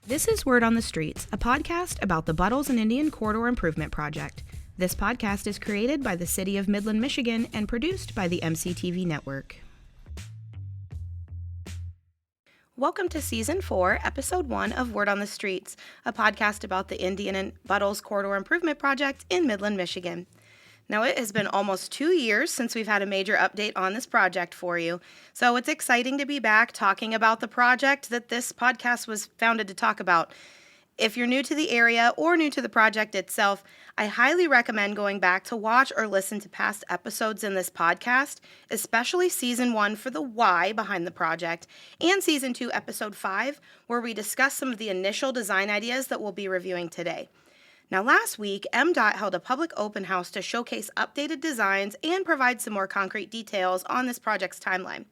This is Word on the Streets, a podcast about the Buttles and Indian Corridor Improvement Project. This podcast is created by the City of Midland, Michigan, and produced by the MCTV Network. Welcome to Season 4, Episode 1 of Word on the Streets, a podcast about the Indian and Buttles Corridor Improvement Project in Midland, Michigan. Now, it has been almost 2 years since we've had a major update on this project for you, so it's exciting to be back talking about the project that this podcast was founded to talk about. If you're new to the area or new to the project itself, I highly recommend going back to watch or listen to past episodes in this podcast, especially Season 1 for the why behind the project, and Season 2, Episode 5, where we discuss some of the initial design ideas that we'll be reviewing today. Now, last week, MDOT held a public open house to showcase updated designs and provide some more concrete details on this project's timeline.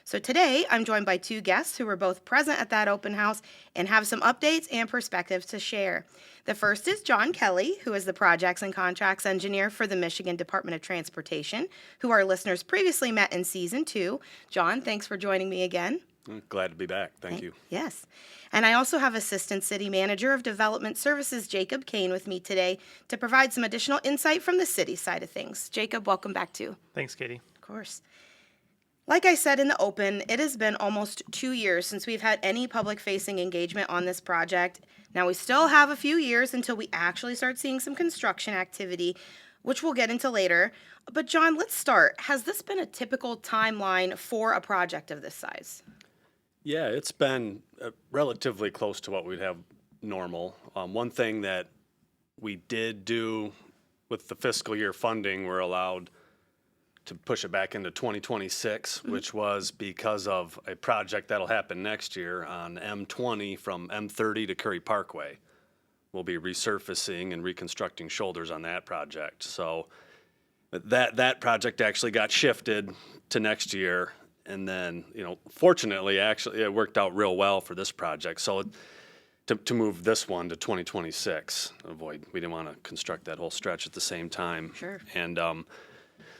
So today, I'm joined by two guests who were both present at that open house and have some updates and perspectives to share. The first is John Kelley, who is the Projects and Contracts Engineer for the Michigan Department of Transportation, who our listeners previously met in Season 2. John, thanks for joining me again. Glad to be back. Thank you. Yes. And I also have Assistant City Manager of Development Services, Jacob Kain, with me today to provide some additional insight from the city side of things. Jacob, welcome back too. Thanks, Katie. Of course. Like I said in the open, it has been almost 2 years since we've had any public-facing engagement on this project. Now, we still have a few years until we actually start seeing some construction activity, which we'll get into later. But John, let's start. Has this been a typical timeline for a project of this size? Yeah, it's been relatively close to what we'd have normal. One thing that we did do with the fiscal year funding, we're allowed to push it back into 2026, which was because of a project that'll happen next year on M20 from M30 to Curry Parkway. We'll be resurfacing and reconstructing shoulders on that project. So that project actually got shifted to next year. And then, fortunately, actually, it worked out real well for this project. So to move this one to 2026, we didn't want to construct that whole stretch at the same time. Sure. And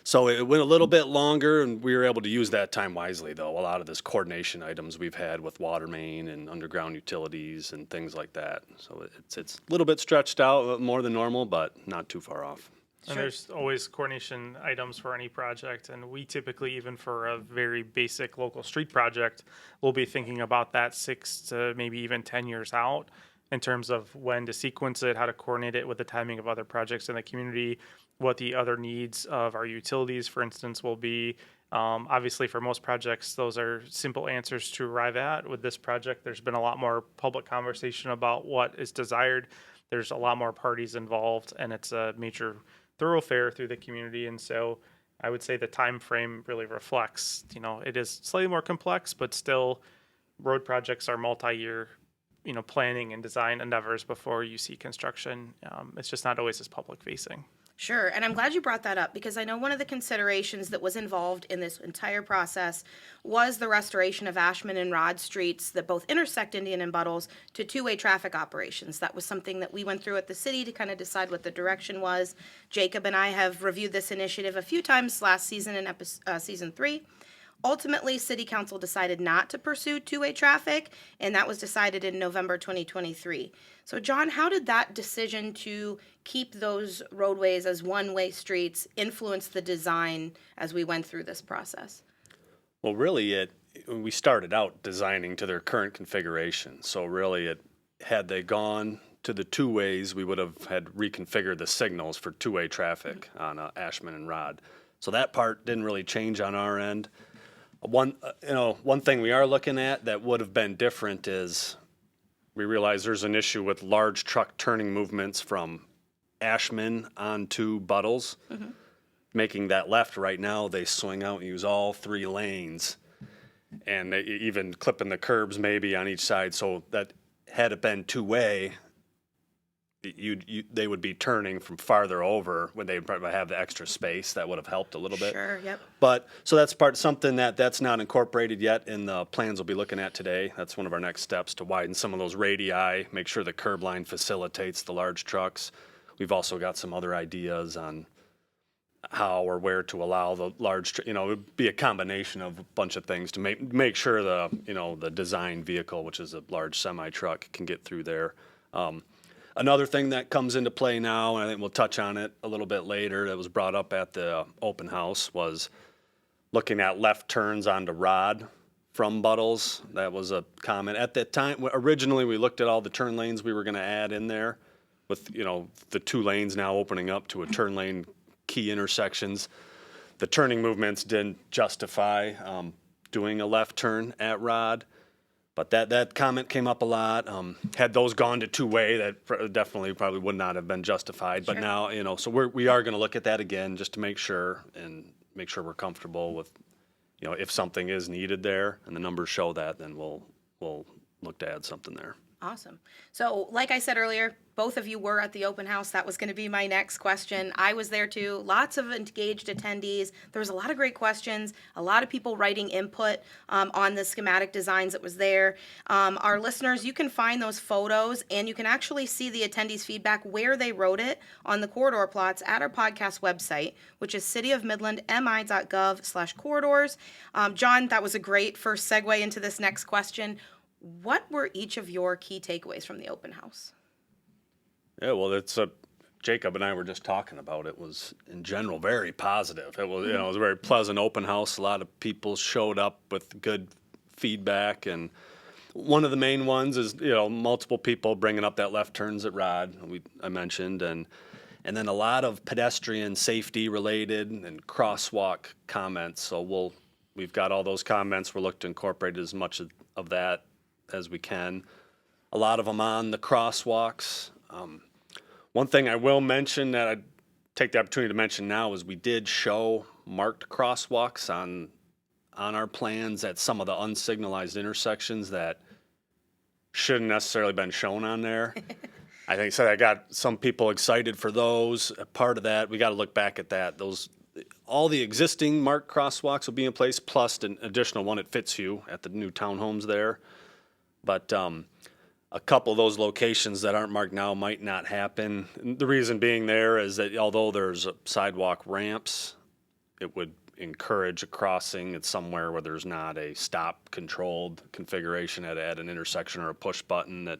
so it went a little bit longer, and we were able to use that time wisely, though. A lot of this coordination items we've had with water main and underground utilities and things like that. So it's a little bit stretched out more than normal, but not too far off. And there's always coordination items for any project, and we typically, even for a very basic local street project, we'll be thinking about that 6 to maybe even 10 years out in terms of when to sequence it, how to coordinate it with the timing of other projects in the community, what the other needs of our utilities, for instance, will be. Obviously, for most projects, those are simple answers to arrive at. With this project, there's been a lot more public conversation about what is desired. There's a lot more parties involved, and it's a major thoroughfare through the community, and so I would say the time frame really reflects, it is slightly more complex, but still road projects are multi-year, planning and design endeavors before you see construction. It's just not always as public facing. Sure, and I'm glad you brought that up because I know one of the considerations that was involved in this entire process was the restoration of Ashman and Rod streets that both intersect Indian and Buttles to two-way traffic operations. That was something that we went through at the city to kind of decide what the direction was. Jacob and I have reviewed this initiative a few times last season in Season 3. Ultimately, City Council decided not to pursue two-way traffic, and that was decided in November 2023. So, John, how did that decision to keep those roadways as one-way streets influence the design as we went through this process? Well, really, we started out designing to their current configuration. So, really, had they gone to the two ways, we would have had reconfigured the signals for two-way traffic on Ashman and Rod. So that part didn't really change on our end. One thing we are looking at that would have been different is we realize there's an issue with large truck turning movements from Ashman onto Buttles. Making that left right now, they swing out and use all 3 lanes, and they even clipping the curbs maybe on each side. So that had it been two-way, they would be turning from farther over when they probably have the extra space. That would have helped a little bit. Sure, yep. But so that's something that's not incorporated yet in the plans we'll be looking at today. That's one of our next steps, to widen some of those radii, make sure the curb line facilitates the large trucks. We've also got some other ideas on how or where to allow the large, it would be a combination of a bunch of things to make sure the design vehicle, which is a large semi truck, can get through there. Another thing that comes into play now, and I think we'll touch on it a little bit later, that was brought up at the open house, was looking at left turns onto Rod from Buttles. That was a comment. At that time, originally we looked at all the turn lanes we were going to add in there with, the 2 lanes now opening up to a turn lane key intersections. The turning movements didn't justify doing a left turn at Rod. But that comment came up a lot. Had those gone to 2-way, that definitely probably would not have been justified. But Sure. now, so we are going to look at that again just to make sure we're comfortable with, if something is needed there and the numbers show that, then we'll look to add something there. Awesome. So, like I said earlier, both of you were at the open house. That was going to be my next question. I was there too. Lots of engaged attendees. There was a lot of great questions, a lot of people writing input on the schematic designs that was there. Our listeners, you can find those photos and you can actually see the attendees' feedback where they wrote it on the corridor plots at our podcast website, which is cityofmidlandmi.gov/corridors. John, that was a great first segue into this next question. What were each of your key takeaways from the open house? Yeah, well, Jacob and I were just talking about it. Was in general very positive. It was, it was a very pleasant open house. A lot of people showed up with good feedback, and one of the main ones is multiple people bringing up that left turns at Rod I mentioned, and then a lot of pedestrian safety related and crosswalk comments. So we've got all those comments. We'll look to incorporate as much of that as we can. A lot of them on the crosswalks. One thing I will mention that I'd take the opportunity to mention now is we did show marked crosswalks on our plans at some of the unsignalized intersections that shouldn't necessarily been shown on there. I think so. I got some people excited for those. A part of that, we got to look back at that. All the existing marked crosswalks will be in place, plus an additional one at Fitzhugh at the new townhomes there. But a couple of those locations that aren't marked now might not happen. And the reason being there is that although there's sidewalk ramps, it would encourage a crossing at somewhere where there's not a stop-controlled configuration at an intersection or a push button. That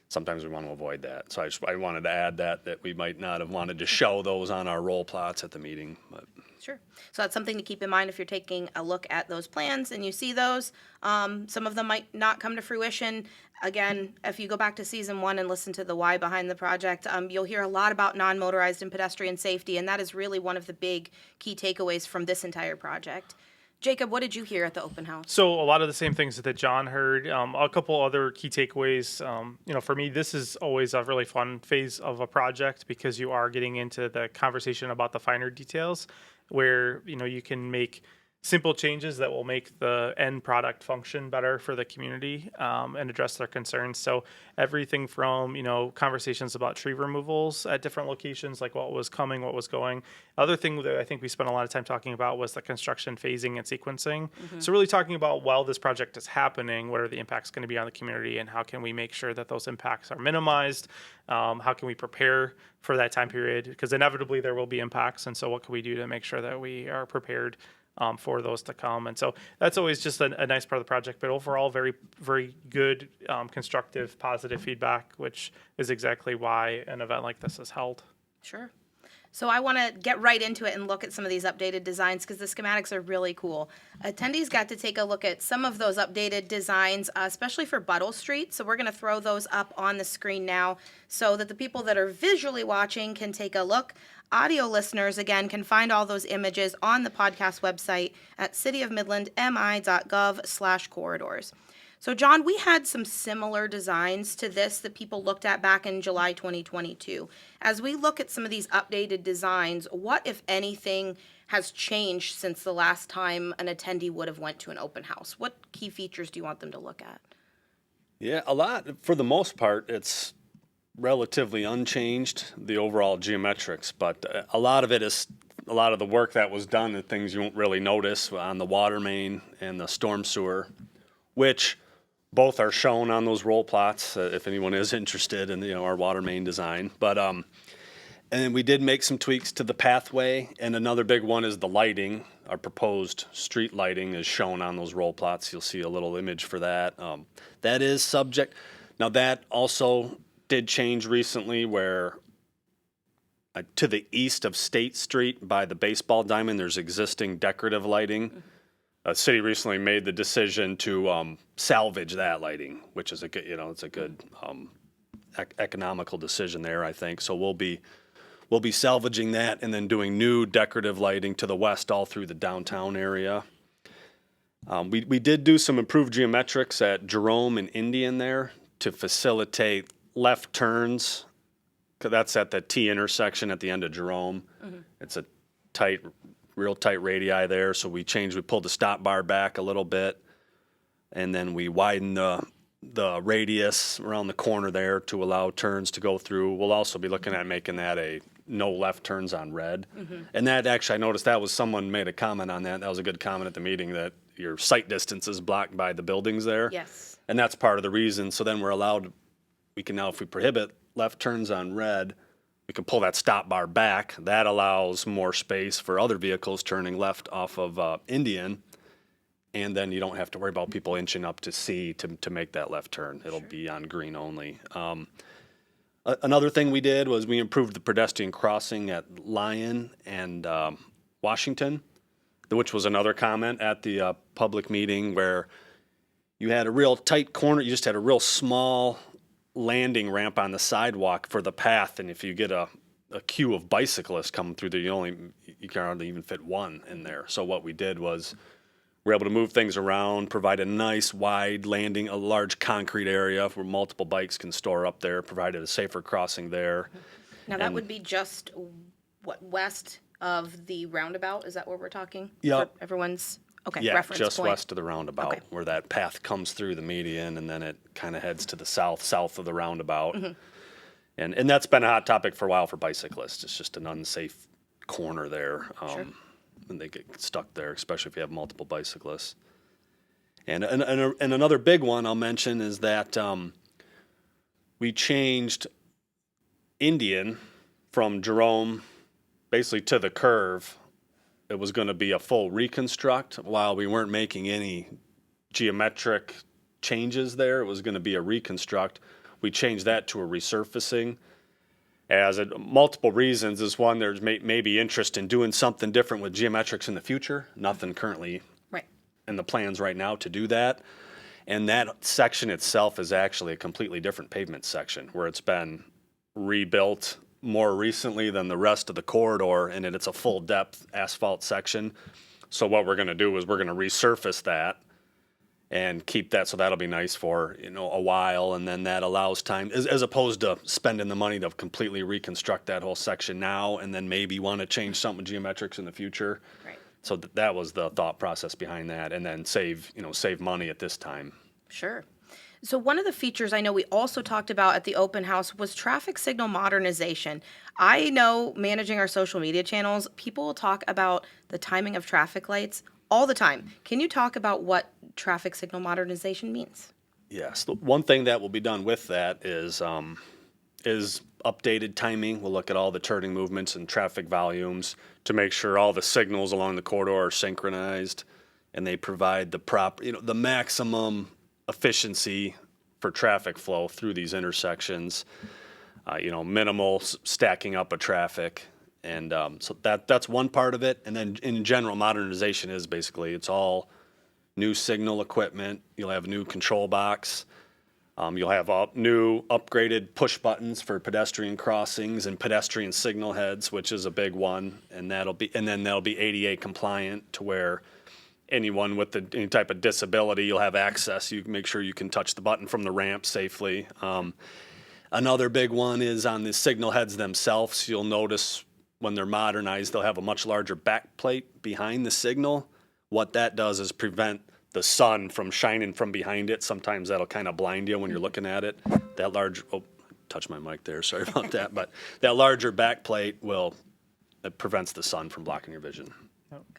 sometimes we want to avoid that. So I wanted to add that we might not have wanted to show those on our roll plots at the meeting. But. Sure. So that's something to keep in mind if you're taking a look at those plans and you see those. Some of them might not come to fruition. Again, if you go back to season 1 and listen to the why behind the project, you'll hear a lot about non-motorized and pedestrian safety, and that is really one of the big key takeaways from this entire project. Jacob, what did you hear at the open house? So a lot of the same things that John heard. A couple other key takeaways. For me, this is always a really fun phase of a project because you are getting into the conversation about the finer details, where you can make simple changes that will make the end product function better for the community and address their concerns. So everything from conversations about tree removals at different locations, like what was coming, what was going. Other thing that I think we spent a lot of time talking about was the construction phasing and sequencing. Mm-hmm. So really talking about while this project is happening, what are the impacts going to be on the community, and how can we make sure that those impacts are minimized? How can we prepare for that time period? Because inevitably there will be impacts, and so what can we do to make sure that we are prepared for those to come? And so that's always just a nice part of the project, but overall very, very good, constructive, positive feedback, which is exactly why an event like this is held. Sure. So I want to get right into it and look at some of these updated designs because the schematics are really cool. Attendees got to take a look at some of those updated designs, especially for Buttles Street. So we're going to throw those up on the screen now so that the people that are visually watching can take a look. Audio listeners, again, can find all those images on the podcast website at cityofmidlandmi.gov/corridors. So, John, we had some similar designs to this that people looked at back in July 2022. As we look at some of these updated designs, what, if anything, has changed since the last time an attendee would have went to an open house? What key features do you want them to look at? Yeah, a lot. For the most part, it's relatively unchanged, the overall geometrics, but a lot of it is a lot of the work that was done, the things you won't really notice on the water main and the storm sewer, which both are shown on those roll plots if anyone is interested in our water main design. But And then we did make some tweaks to the pathway, and another big one is the lighting. Our proposed street lighting is shown on those roll plots. You'll see a little image for that. That is subject. Now that also did change recently where to the east of State Street by the baseball diamond, there's existing decorative lighting. The city recently made the decision to salvage that lighting, which is a good, it's a good economical decision there, I think. So we'll be salvaging that and then doing new decorative lighting to the west all through the downtown area. We did do some improved geometrics at Jerome and Indian there to facilitate left turns. 'Cause that's at the T intersection at the end of Jerome. It's a real tight radii there. So we pulled the stop bar back a little bit, and then we widened the radius around the corner there to allow turns to go through. We'll also be looking at making that a no left turns on red. And that actually, I noticed that was someone made a comment on that. That was a good comment at the meeting, that your sight distance is blocked by the buildings there. Yes. And that's part of the reason. So then we can now, if we prohibit left turns on red, we can pull that stop bar back. That allows more space for other vehicles turning left off of Indian. And then you don't have to worry about people inching up to C to make that left turn. It'll be on green only. Another thing we did was we improved the pedestrian crossing at Lyon and Washington, which was another comment at the public meeting where you had a real tight corner. You just had a real small landing ramp on the sidewalk for the path. And if you get a queue of bicyclists coming through there, you can hardly even fit one in there. So what we did was we're able to move things around, provide a nice wide landing, a large concrete area where multiple bikes can store up there, provided a safer crossing there. Now that would be just west of the roundabout? Is that what we're talking? Yep. For everyone's Yeah, reference just point. west of the roundabout, Okay. where that path comes through the median, and then it kind of heads to the south of the roundabout. And that's been a hot topic for a while for bicyclists. It's just an unsafe corner there. Sure. And they get stuck there, especially if you have multiple bicyclists. And another big one I'll mention is that we changed Indian from Jerome basically to the curve. It was going to be a full reconstruct while we weren't making any geometric changes there. It was going to be a reconstruct. We changed that to a resurfacing. Multiple reasons is one, there's maybe interest in doing something different with geometrics in the future. Nothing currently in the plans right now to do that. And that section itself is actually a completely different pavement section where it's been rebuilt more recently than the rest of the corridor, and it's a full depth asphalt section. So what we're going to do is we're going to resurface that and keep that, so that'll be nice for a while, and then that allows time as opposed to spending the money to completely reconstruct that whole section now and then maybe want to change something with geometrics in the future. Right. So that was the thought process behind that, and then save money at this time. Sure. So one of the features I know we also talked about at the open house was traffic signal modernization. I know, managing our social media channels, people will talk about the timing of traffic lights all the time. Can you talk about what traffic signal modernization means? Yes. The one thing that will be done with that is updated timing. We'll look at all the turning movements and traffic volumes to make sure all the signals along the corridor are synchronized and they provide the maximum efficiency for traffic flow through these intersections. Minimal stacking up of traffic. And so that's one part of it. And then in general, modernization is basically, it's all new signal equipment. You'll have a new control box. You'll have new upgraded push buttons for pedestrian crossings and pedestrian signal heads, which is a big one. And then they'll be ADA compliant to where anyone with any type of disability, you'll have access. You can make sure you can touch the button from the ramp safely. Another big one is on the signal heads themselves. You'll notice when they're modernized, they'll have a much larger backplate behind the signal. What that does is prevent the sun from shining from behind it. Sometimes that'll kind of blind you when you're looking at it. Touch my mic there, sorry about that. But that larger backplate it prevents the sun from blocking your vision.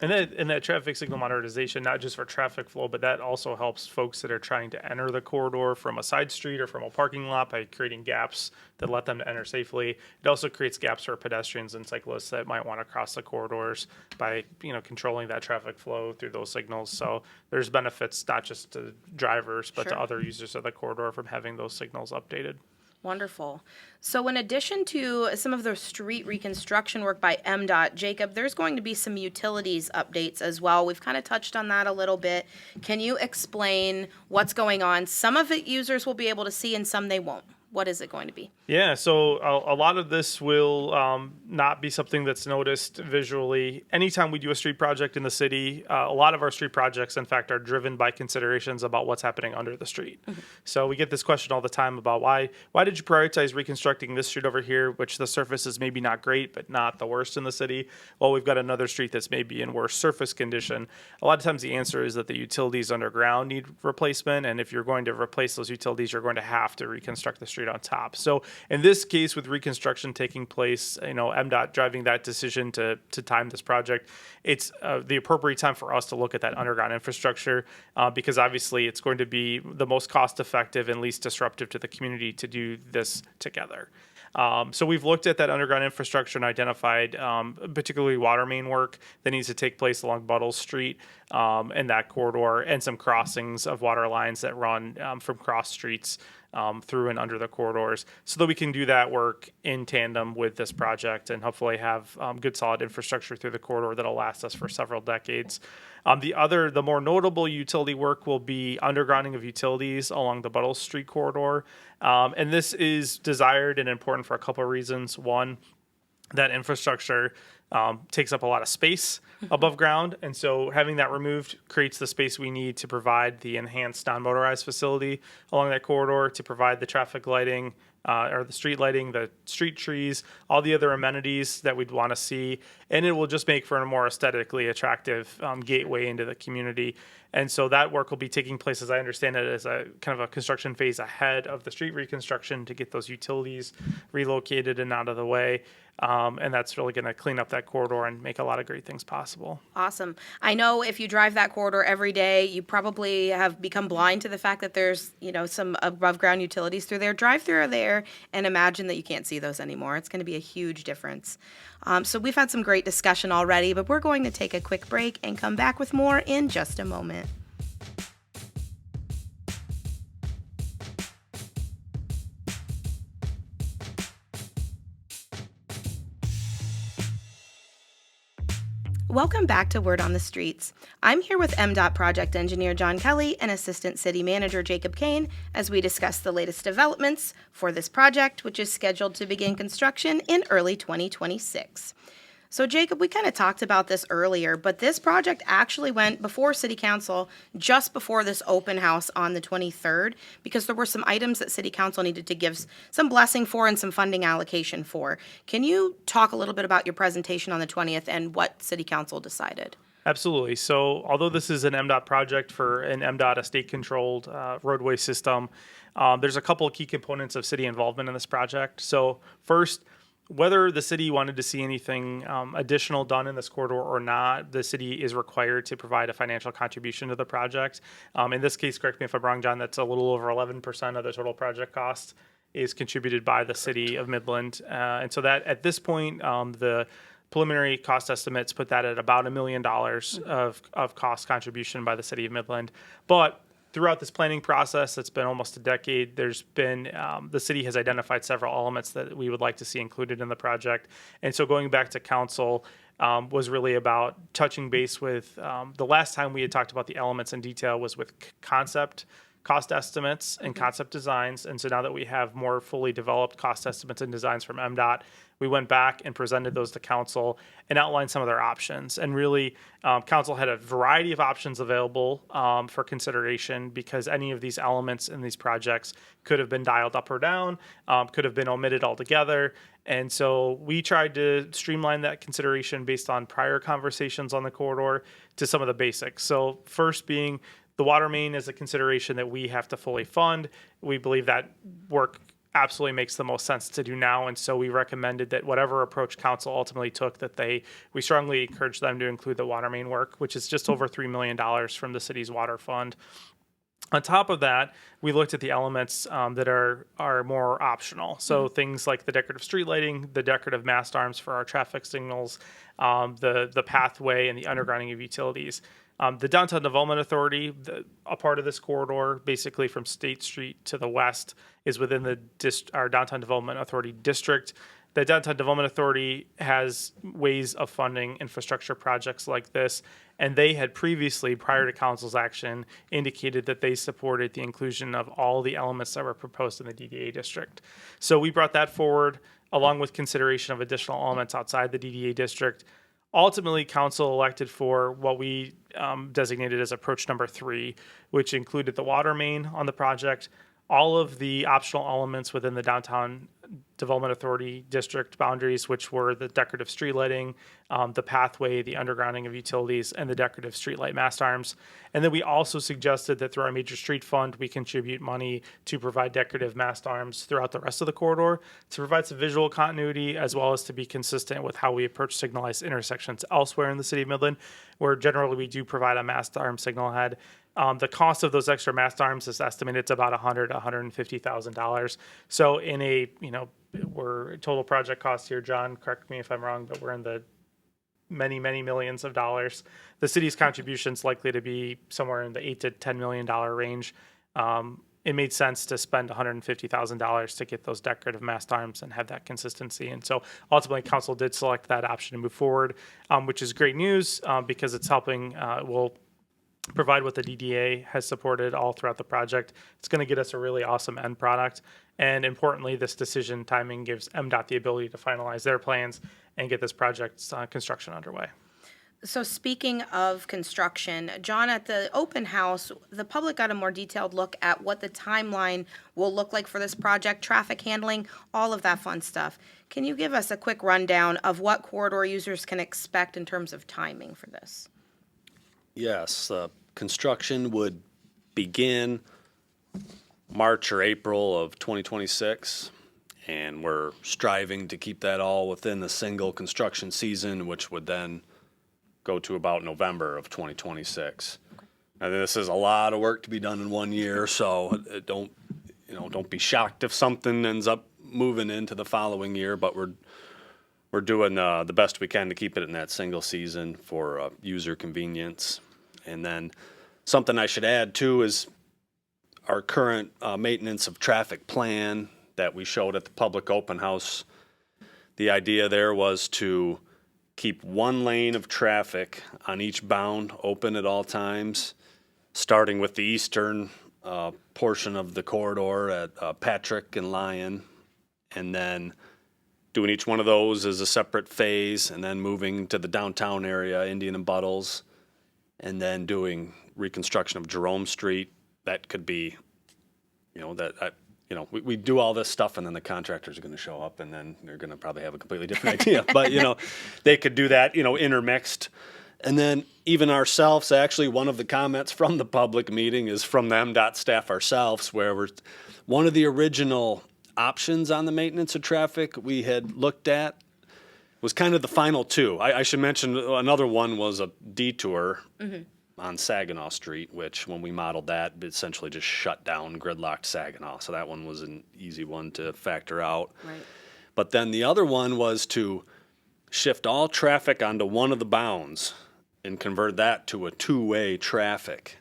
And that traffic signal modernization, not just for traffic flow, but that also helps folks that are trying to enter the corridor from a side street or from a parking lot by creating gaps that let them enter safely. It also creates gaps for pedestrians and cyclists that might want to cross the corridors by, controlling that traffic flow through those signals. So there's benefits not just to drivers, but to other users of the corridor from having those signals updated. Wonderful. So in addition to some of the street reconstruction work by MDOT, Jacob, there's going to be some utilities updates as well. We've kind of touched on that a little bit. Can you explain what's going on? Some of it users will be able to see and some they won't. What is it going to be? Yeah, so a lot of this will not be something that's noticed visually. Anytime we do a street project in the city, a lot of our street projects, in fact, are driven by considerations about what's happening under the street. Mm-hmm. So we get this question all the time about why did you prioritize reconstructing this street over here, which the surface is maybe not great, but not the worst in the city? Well, we've got another street that's maybe in worse surface condition. A lot of times the answer is that the utilities underground need replacement, and if you're going to replace those utilities, you're going to have to reconstruct the street on top. So in this case, with reconstruction taking place, MDOT driving that decision to time this project, it's the appropriate time for us to look at that underground infrastructure because obviously it's going to be the most cost effective and least disruptive to the community to do this together. So we've looked at that underground infrastructure and identified particularly water main work that needs to take place along Buttles Street in that corridor and some crossings of water lines that run from cross streets through and under the corridors so that we can do that work in tandem with this project and hopefully have good solid infrastructure through the corridor that'll last us for several decades. The more notable utility work will be undergrounding of utilities along the Buttles Street corridor. And this is desired and important for a couple of reasons. One, that infrastructure takes up a lot of space above ground. And so having that removed creates the space we need to provide the enhanced non-motorized facility along that corridor, to provide the traffic lighting or the street lighting, the street trees, all the other amenities that we'd want to see. And it will just make for a more aesthetically attractive gateway into the community. And so that work will be taking place, as I understand it, as a kind of a construction phase ahead of the street reconstruction to get those utilities relocated and out of the way. And that's really going to clean up that corridor and make a lot of great things possible. Awesome. I know if you drive that corridor every day, you probably have become blind to the fact that there's, some above ground utilities through there. Drive through there and imagine that you can't see those anymore. It's going to be a huge difference. So we've had some great discussion already, but we're going to take a quick break and come back with more in just a moment. Welcome back to Word on the Streets. I'm here with MDOT Project Engineer John Kelley and Assistant City Manager Jacob Kain as we discuss the latest developments for this project, which is scheduled to begin construction in early 2026. So Jacob, we kind of talked about this earlier, but this project actually went before City Council just before this open house on the 23rd because there were some items that City Council needed to give some blessing for and some funding allocation for. Can you talk a little bit about your presentation on the 20th and what City Council decided? Absolutely. So although this is an MDOT project for an MDOT estate-controlled roadway system, there's a couple of key components of city involvement in this project. So first, whether the city wanted to see anything additional done in this corridor or not, the city is required to provide a financial contribution to the project. In this case, correct me if I'm wrong, John, that's a little over 11% of the total project cost is contributed by the City of Midland. And so that at this point, the preliminary cost estimates put that at about $1 million of cost contribution by the City of Midland. But throughout this planning process, that's been almost a decade, there's been, the city has identified several elements that we would like to see included in the project. And so going back to council was really about touching base with, the last time we had talked about the elements in detail was with concept, cost estimates, and concept designs. And so now that we have more fully developed cost estimates and designs from MDOT, we went back and presented those to council and outlined some of their options. And really, council had a variety of options available for consideration because any of these elements in these projects could have been dialed up or down, could have been omitted altogether. And so we tried to streamline that consideration based on prior conversations on the corridor to some of the basics. So first being the water main is a consideration that we have to fully fund. We believe that work absolutely makes the most sense to do now. And so we recommended that whatever approach council ultimately took, that we strongly encourage them to include the water main work, which is just over $3 million from the city's water fund. On top of that, we looked at the elements that are more optional. So things like the decorative street lighting, the decorative mast arms for our traffic signals, the pathway, and the undergrounding of utilities. The Downtown Development Authority, a part of this corridor, basically from State Street to the west, is within our Downtown Development Authority district. The Downtown Development Authority has ways of funding infrastructure projects like this, and they had previously, prior to council's action, indicated that they supported the inclusion of all the elements that were proposed in the DDA district. So we brought that forward, along with consideration of additional elements outside the DDA district. Ultimately, council elected for what we designated as approach number 3, which included the water main on the project, all of the optional elements within the Downtown Development Authority district boundaries, which were the decorative street lighting, the pathway, the undergrounding of utilities, and the decorative streetlight mast arms. And then we also suggested that through our major street fund, we contribute money to provide decorative mast arms throughout the rest of the corridor to provide some visual continuity, as well as to be consistent with how we approach signalized intersections elsewhere in the city of Midland, where generally we do provide a mast arm signal head. The cost of those extra mast arms is estimated to about $150,000. So in we're total project cost here, John, correct me if I'm wrong, but we're in the many, many millions of dollars. The city's contribution is likely to be somewhere in the $8 to $10 million range. It made sense to spend $150,000 to get those decorative mast arms and have that consistency. And so ultimately, council did select that option to move forward, which is great news because it's helping. Will provide what the DDA has supported all throughout the project. It's going to get us a really awesome end product. And importantly, this decision timing gives MDOT the ability to finalize their plans and get this project's construction underway. So speaking of construction, John, at the open house, the public got a more detailed look at what the timeline will look like for this project, traffic handling, all of that fun stuff. Can you give us a quick rundown of what corridor users can expect in terms of timing for this? Yes, construction would begin March or April of 2026, and we're striving to keep that all within the single construction season, which would then go to about November of 2026. And this is a lot of work to be done in 1 year, so don't be shocked if something ends up moving into the following year, but we're doing the best we can to keep it in that single season for user convenience. And then something I should add too is our current maintenance of traffic plan that we showed at the public open house. The idea there was to keep one lane of traffic on each bound open at all times, starting with the eastern portion of the corridor at Patrick and Lyon, and then doing each one of those as a separate phase, and then moving to the downtown area, Indian and Buttles, and then doing reconstruction of Jerome Street. That could be, we do all this stuff, and then the contractors are going to show up, and then they're going to probably have a completely different idea. But, they could do that, intermixed. And then even ourselves, actually, one of the comments from the public meeting is from the MDOT staff ourselves, where one of the original options on the maintenance of traffic we had looked at was kind of the final two. I should mention another one was a detour on Saginaw Street, which when we modeled that, essentially just shut down gridlocked Saginaw. So that one was an easy one to factor out. Right. But then the other one was to shift all traffic onto one of the bounds and convert that to a two-way traffic.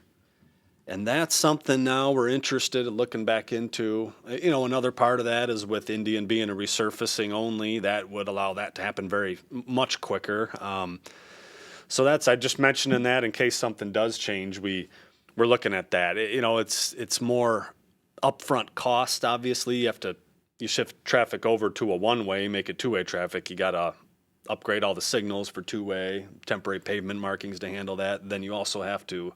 And that's something now we're interested in looking back into. Another part of that is with Indian being a resurfacing only, that would allow that to happen very much quicker. So I just mentioning that in case something does change, we're looking at that. It's more upfront cost, obviously. You shift traffic over to a one-way, make it two-way traffic. You got to upgrade all the signals for two-way, temporary pavement markings to handle that. Then you also have to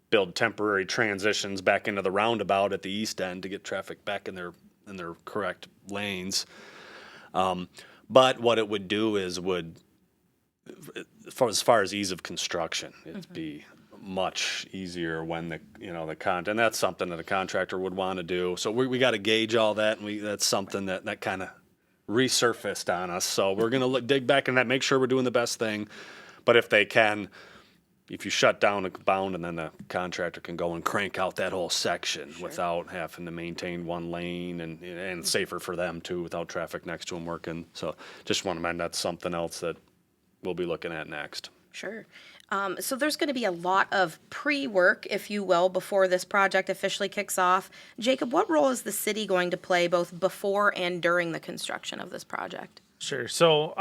build temporary transitions back into the roundabout at the east end to get traffic back in their correct lanes. But what it would do is as far as ease of construction, it'd be much easier when the that's something that a contractor would want to do. So we got to gauge all that, and that's something that kind of resurfaced on us. So we're going to dig back in that, make sure we're doing the best thing. But if you shut down a bound, and then the contractor can go and crank out that whole section without having to maintain one lane, and safer for them too, without traffic next to them working. So just want to mention that's something else that we'll be looking at next. Sure. So there's going to be a lot of pre-work, if you will, before this project officially kicks off. Jacob, what role is the city going to play both before and during the construction of this project? Sure. So,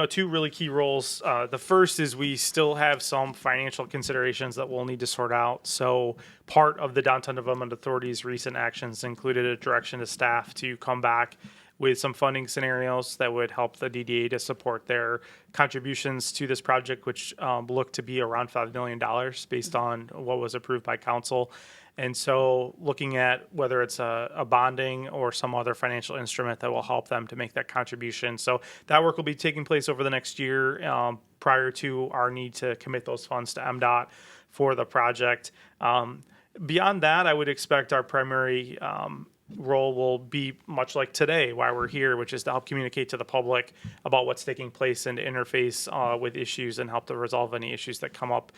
two really key roles. The first is we still have some financial considerations that we'll need to sort out. So, part of the Downtown Development Authority's recent actions included a direction to staff to come back with some funding scenarios that would help the DDA to support their contributions to this project, which look to be around $5 million based on what was approved by council. And so looking at whether it's a bonding or some other financial instrument that will help them to make that contribution. So that work will be taking place over the next year prior to our need to commit those funds to MDOT for the project. Beyond that, I would expect our primary role will be much like today, why we're here, which is to help communicate to the public about what's taking place and to interface with issues and help to resolve any issues that come up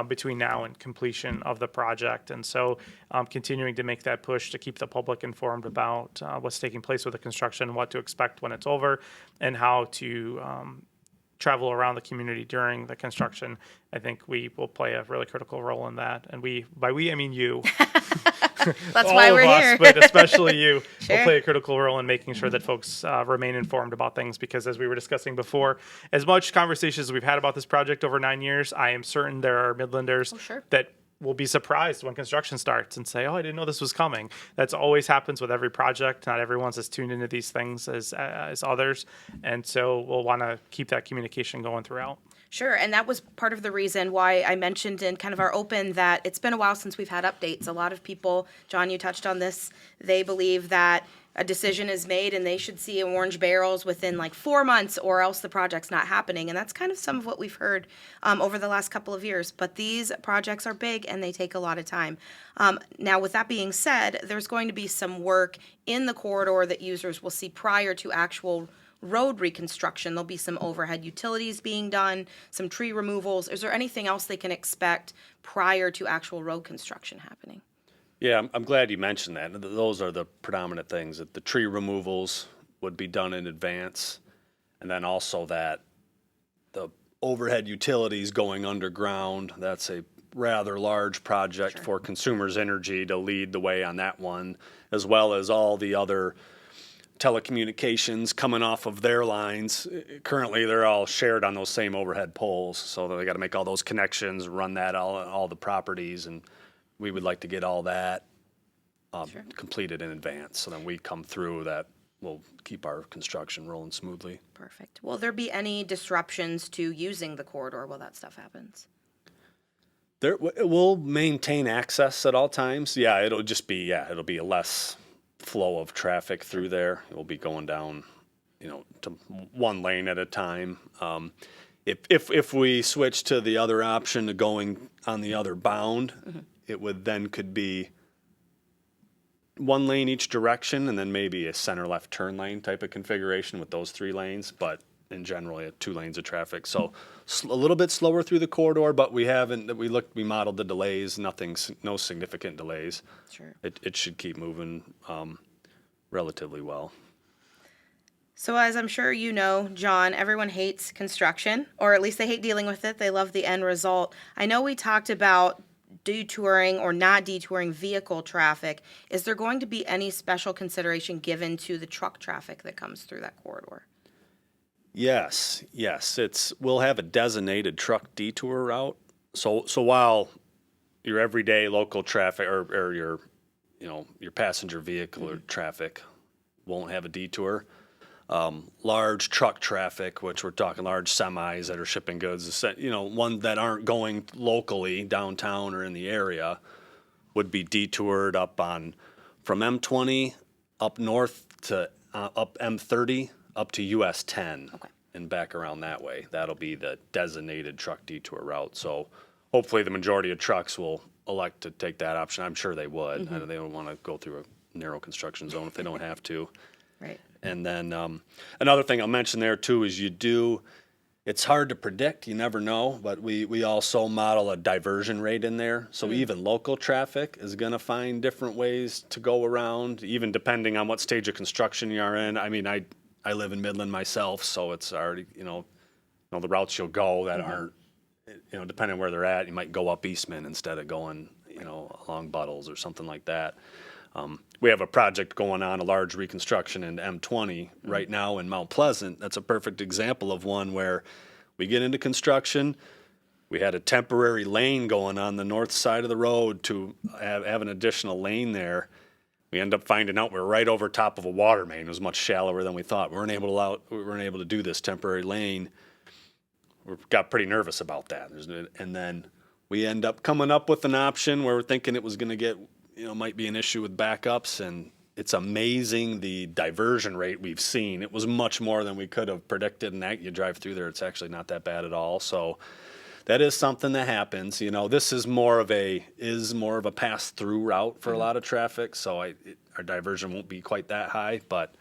between now and completion of the project. And so continuing to make that push to keep the public informed about what's taking place with the construction, what to expect when it's over, and how to travel around the community during the construction. I think we will play a really critical role in that. And by we, I mean you. That's why we're here. But especially you Sure. will play a critical role in making sure that folks remain informed about things, because as we were discussing before, as much conversations as we've had about this project over 9 years, I am certain there are Midlanders that will be surprised when construction starts and say, oh, I didn't know this was coming. That's always happens with every project. Not everyone's as tuned into these things as others. And so we'll want to keep that communication going throughout. Sure, and that was part of the reason why I mentioned in kind of our open that it's been a while since we've had updates. A lot of people, John, you touched on this, they believe that a decision is made and they should see orange barrels within like 4 months, or else the project's not happening. And that's kind of some of what we've heard over the last couple of years. But these projects are big and they take a lot of time. Now, with that being said, there's going to be some work in the corridor that users will see prior to actual road reconstruction. There'll be some overhead utilities being done, some tree removals. Is there anything else they can expect prior to actual road construction happening? Yeah, I'm glad you mentioned that. Those are the predominant things, that the tree removals would be done in advance. And then also that the overhead utilities going underground, that's a rather large project for Consumers Energy to lead the way on that one, as well as all the other telecommunications coming off of their lines. Currently, they're all shared on those same overhead poles, so they got to make all those connections, run that all the properties, and we would like to get all that completed in advance. So then we come through that, we'll keep our construction rolling smoothly. Perfect. Will there be any disruptions to using the corridor while that stuff happens? We'll maintain access at all times. Yeah, it'll be a less flow of traffic through there. It will be going down, to one lane at a time. If we switch to the other option of going on the other bound, it would then could be one lane each direction, and then maybe a center left turn lane type of configuration with those 3 lanes. But in general, you have 2 lanes of traffic. So a little bit slower through the corridor, but we modeled the delays. No significant delays. Sure. It should keep moving relatively well. So as I'm sure you know, John, everyone hates construction, or at least they hate dealing with it. They love the end result. I know we talked about detouring or not detouring vehicle traffic. Is there going to be any special consideration given to the truck traffic that comes through that corridor? Yes. We'll have a designated truck detour route. So while your everyday local traffic or your passenger vehicle or traffic won't have a detour, large truck traffic, which we're talking large semis that are shipping goods, ones that aren't going locally downtown or in the area, would be detoured from M20 up north to up M30 up to US 10 and back around that way. That'll be the designated truck detour route. So hopefully the majority of trucks will elect to take that option. I'm sure they would. They don't want to go through a narrow construction zone if they don't have to. Right. And then another thing I'll mention there too is it's hard to predict, you never know, but we also model a diversion rate in there. So even local traffic is going to find different ways to go around, even depending on what stage of construction you are in. I mean, I live in Midland myself, so it's already, the routes you'll go that aren't, depending on where they're at, you might go up Eastman instead of going, along Buttles or something like that. We have a project going on, a large reconstruction in M20 right now in Mount Pleasant. That's a perfect example of one where we get into construction. We had a temporary lane going on the north side of the road to have an additional lane there. We end up finding out we're right over top of a water main. It was much shallower than we thought. We weren't able to do this temporary lane. We got pretty nervous about that. And then we end up coming up with an option where we're thinking it was going to get, might be an issue with backups, and it's amazing the diversion rate we've seen. It was much more than we could have predicted, and that you drive through there, it's actually not that bad at all. So that is something that happens. This is more of a pass-through route for a lot of traffic, so our diversion won't be quite that high, but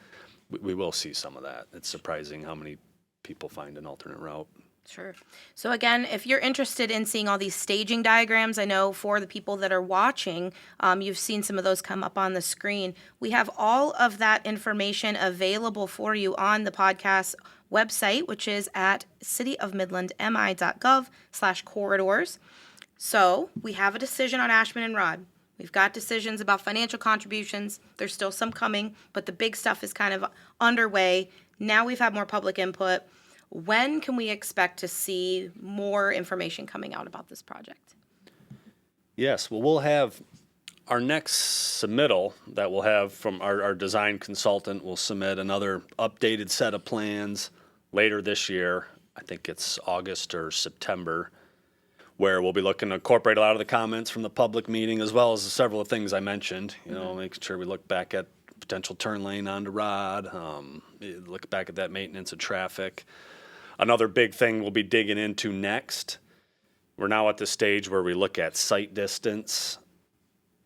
we will see some of that. It's surprising how many people find an alternate route. Sure. So again, if you're interested in seeing all these staging diagrams, I know for the people that are watching, you've seen some of those come up on the screen. We have all of that information available for you on the podcast website, which is at cityofmidlandmi.gov/corridors. So we have a decision on Ashman and Rod. We've got decisions about financial contributions. There's still some coming, but the big stuff is kind of underway. Now we've had more public input. When can we expect to see more information coming out about this project? Yes, well, we'll have our next submittal that we'll have from our design consultant. Will submit another updated set of plans later this year. I think it's August or September, where we'll be looking to incorporate a lot of the comments from the public meeting, as well as several of the things I mentioned, making sure we look back at potential turn lane onto Rod, look back at that maintenance of traffic. Another big thing we'll be digging into next, we're now at the stage where we look at sight distance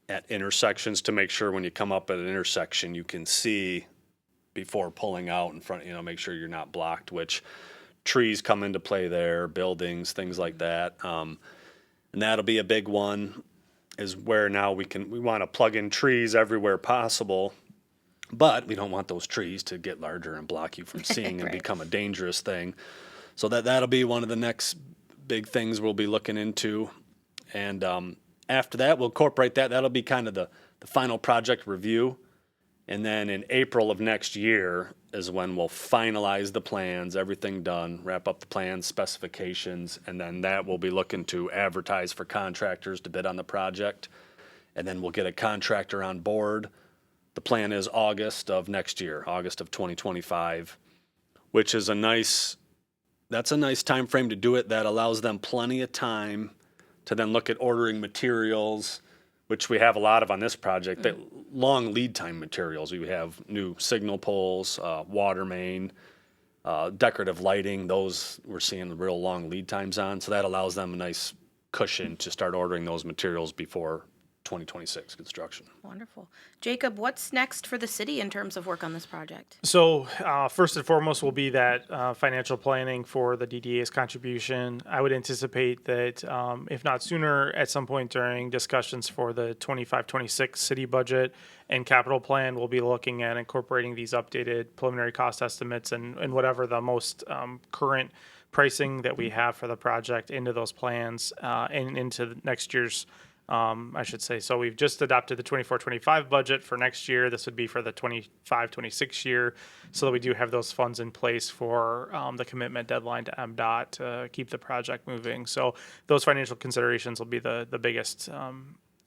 at intersections to make sure when you come up at an intersection you can see before pulling out in front, make sure you're not blocked, which trees come into play there, buildings, things like that. And that'll be a big one, is where now we want to plug in trees everywhere possible, but we don't want those trees to get larger and block you from seeing and Right. become a dangerous thing. So that'll be one of the next big things we'll be looking into. And after that, we'll incorporate that. That'll be kind of the final project review. And then in April of next year is when we'll finalize the plans, everything done, wrap up the plans, specifications, and then that we'll be looking to advertise for contractors to bid on the project. And then we'll get a contractor on board. The plan is August of next year, August of 2025, which is a nice time frame to do it. That allows them plenty of time to then look at ordering materials, which we have a lot of on this project, that long lead time materials. We have new signal poles, water main, decorative lighting. Those we're seeing real long lead times on. So that allows them a nice cushion to start ordering those materials before 2026 construction. Wonderful. Jacob, what's next for the city in terms of work on this project? So first and foremost will be that financial planning for the DDA's contribution. I would anticipate that if not sooner, at some point during discussions for the 25-26 city budget and capital plan, we'll be looking at incorporating these updated preliminary cost estimates and whatever the most current pricing that we have for the project into those plans and into next year's I should say. So we've just adopted the 24-25 budget for next year. This would be for the 25-26 year, so that we do have those funds in place for the commitment deadline to MDOT to keep the project moving. So those financial considerations will be the biggest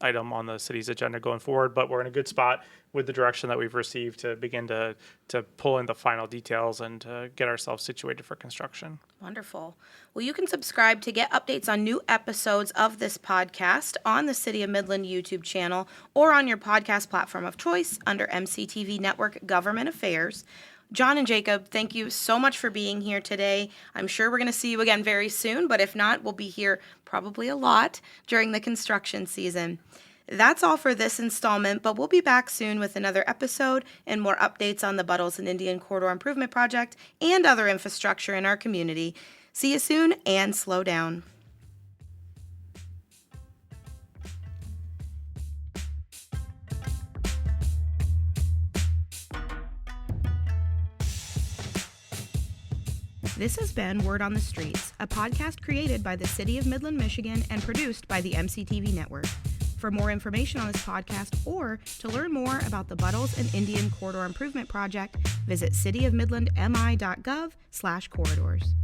item on the city's agenda going forward, but we're in a good spot with the direction that we've received to begin to pull in the final details and to get ourselves situated for construction. Wonderful. Well, you can subscribe to get updates on new episodes of this podcast on the City of Midland YouTube channel or on your podcast platform of choice under MCTV Network Government Affairs. John and Jacob, thank you so much for being here today. I'm sure we're going to see you again very soon, but if not, we'll be here probably a lot during the construction season. That's all for this installment, but we'll be back soon with another episode and more updates on the Buttles and Indian Corridor Improvement Project and other infrastructure in our community. See you soon, and slow down. This has been Word on the Streets, a podcast created by the City of Midland, Michigan, and produced by the MCTV Network. For more information on this podcast or to learn more about the Buttles and Indian Corridor Improvement Project, visit cityofmidlandmi.gov/corridors.